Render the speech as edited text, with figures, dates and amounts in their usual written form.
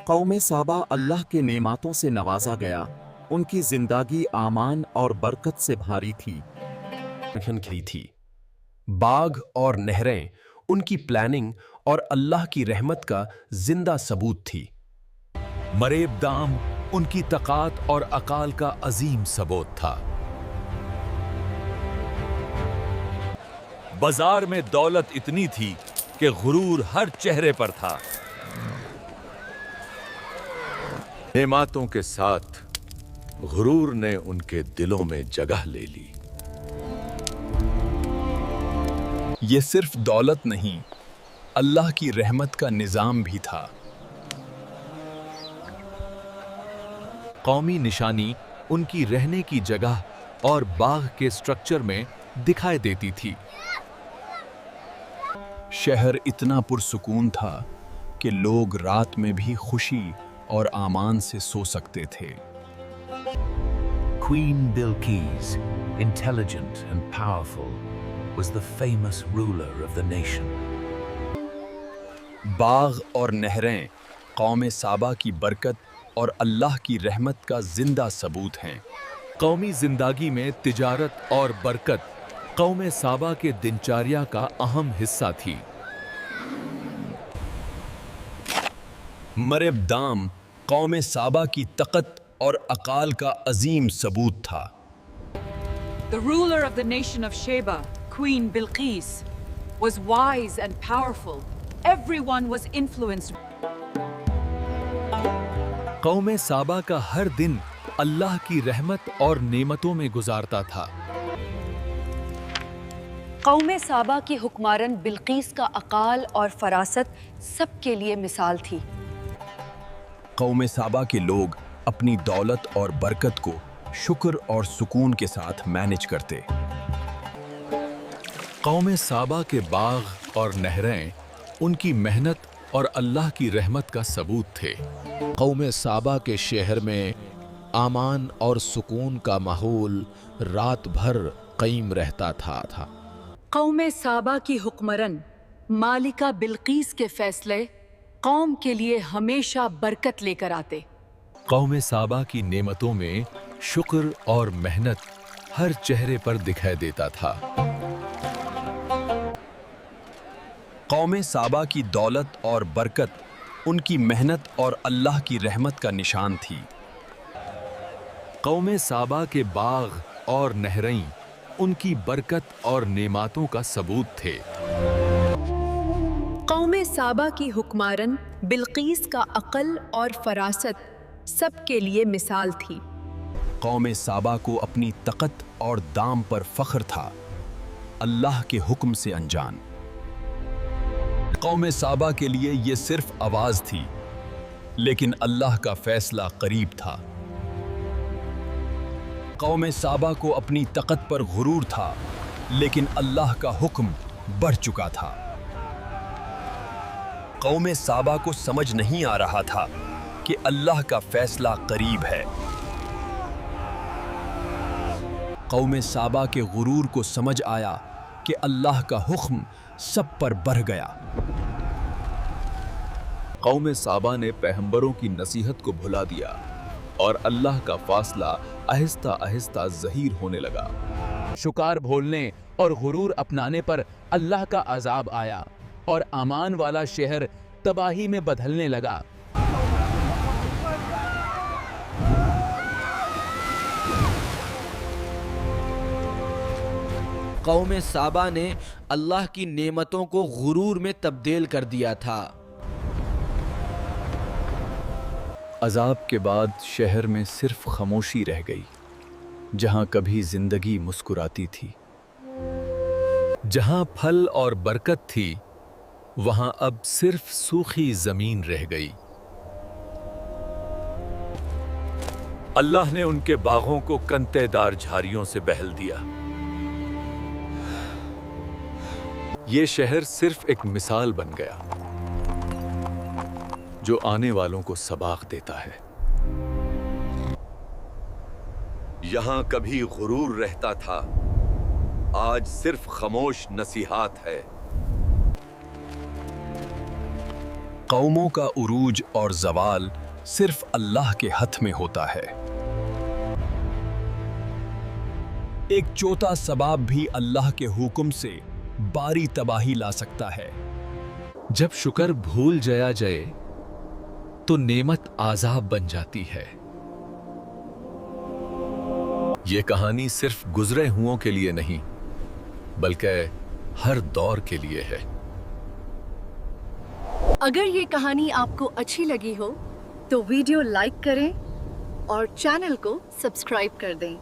قوم साबा अल्लाह के नेमातों से नवाजा गया, उनकी जिंदगी आमान और बरकत से भारी थी। खिली थी। बाग और नहरें उनकी प्लानिंग और अल्लाह की रहमत का जिंदा सबूत थी। मरेब दाम उनकी तकात और अकाल का अजीम सबूत था। बाजार में दौलत इतनी थी कि गुरूर हर चेहरे पर था। नेमातों के साथ गुरूर ने उनके दिलों में जगह ले ली। ये सिर्फ दौलत नहीं, अल्लाह की रहमत का निजाम भी था। कौमी निशानी उनकी रहने की जगह और बाग के स्ट्रक्चर में दिखाई देती थी। शहर इतना पुरसुकून था कि लोग रात में भी खुशी और आमान से सो सकते थे। Queen Bilqis, intelligent and powerful, was the famous ruler of the nation. बाग और नहरें कौम साबा की बरकत और अल्लाह की रहमत का जिंदा सबूत हैं। कौमी जिंदगी में तिजारत और बरकत कौम साबा के दिनचर्या का अहम हिस्सा थी। मरेब दाम कौम साबा की तकत और अकाल का अजीम सबूत था। The ruler of the nation of Sheba, Queen Bilqis, was wise and powerful. Everyone was influenced. कौम साबा का हर दिन अल्लाह की रहमत और नेमतों में गुजारता था। कौम साबा की हुक्मारन बिल्कीस का अकाल और फरासत सबके लिए मिसाल थी। कौम साबा के लोग अपनी दौलत और बरकत को शुक्र और सुकून के साथ मैनेज करते। कौम साबा के बाग और नहरें उनकी मेहनत और अल्लाह की रहमत का सबूत थे। कौम साबा के शहर में आमान और सुकून का माहौल रात भर कायम रहता था। कौम साबा की हुक्मरन मालिका बिल्कीस के फैसले कौम के लिए हमेशा बरकत लेकर आते। कौम साबा की नेमतों में शुक्र और मेहनत हर चेहरे पर दिखाई देता था। कौम साबा की दौलत और बरकत उनकी मेहनत और अल्लाह की रहमत का निशान थी। कौम साबा के बाग और नहरें उनकी बरकत और नेमातों का सबूत थे। कौम साबा की हुक्मारन बिल्कीस का अक्ल और फरासत सबके लिए मिसाल थी। कौम साबा को अपनी तकत और दाम पर फख्र था, अल्लाह के हुक्म से अनजान। कौम साबा के लिए ये सिर्फ आवाज थी, लेकिन अल्लाह का फैसला करीब था। कौम साबा को अपनी तकत पर गुरूर था, लेकिन अल्लाह का हुक्म बढ़ चुका था। कौम साबा को समझ नहीं आ रहा था कि अल्लाह का फैसला करीब है। कौम साबा के गुरूर को समझ आया कि अल्लाह का हुक्म सब पर बढ़ गया। कौम साबा ने पैगंबरों की नसीहत को भुला दिया और अल्लाह का फासला आहिस्ता आहिस्ता ज़हीर होने लगा। शुकार भोलने और गुरूर अपनाने पर अल्लाह का अजाब आया और अमान वाला शहर तबाही में बदलने लगा। कौम साबा ने अल्लाह की नेमतों को गुरूर में तब्दील कर दिया था। अजाब के बाद शहर में सिर्फ खामोशी रह गई। जहां कभी जिंदगी मुस्कुराती थी, जहां फल और बरकत थी, वहां अब सिर्फ सूखी जमीन रह गई। अल्लाह ने उनके बागों को कंतेदार झाड़ियों से बहल दिया। ये शहर सिर्फ एक मिसाल बन गया जो आने वालों को सबक देता है। यहां कभी गुरूर रहता था, आज सिर्फ खामोश नसीहत है। कौमों का उरूज और जवाल सिर्फ अल्लाह के हथ में होता है। एक चौथा सबाब भी अल्लाह के हुक्म से बारी तबाही ला सकता है। जब शुक्र भूल जाया जाए तो नेमत आजाब बन जाती है। ये कहानी सिर्फ गुजरे हुओं के लिए नहीं बल्कि हर दौर के लिए है। अगर ये कहानी आपको अच्छी लगी हो तो वीडियो लाइक करें और चैनल को सब्सक्राइब कर दें।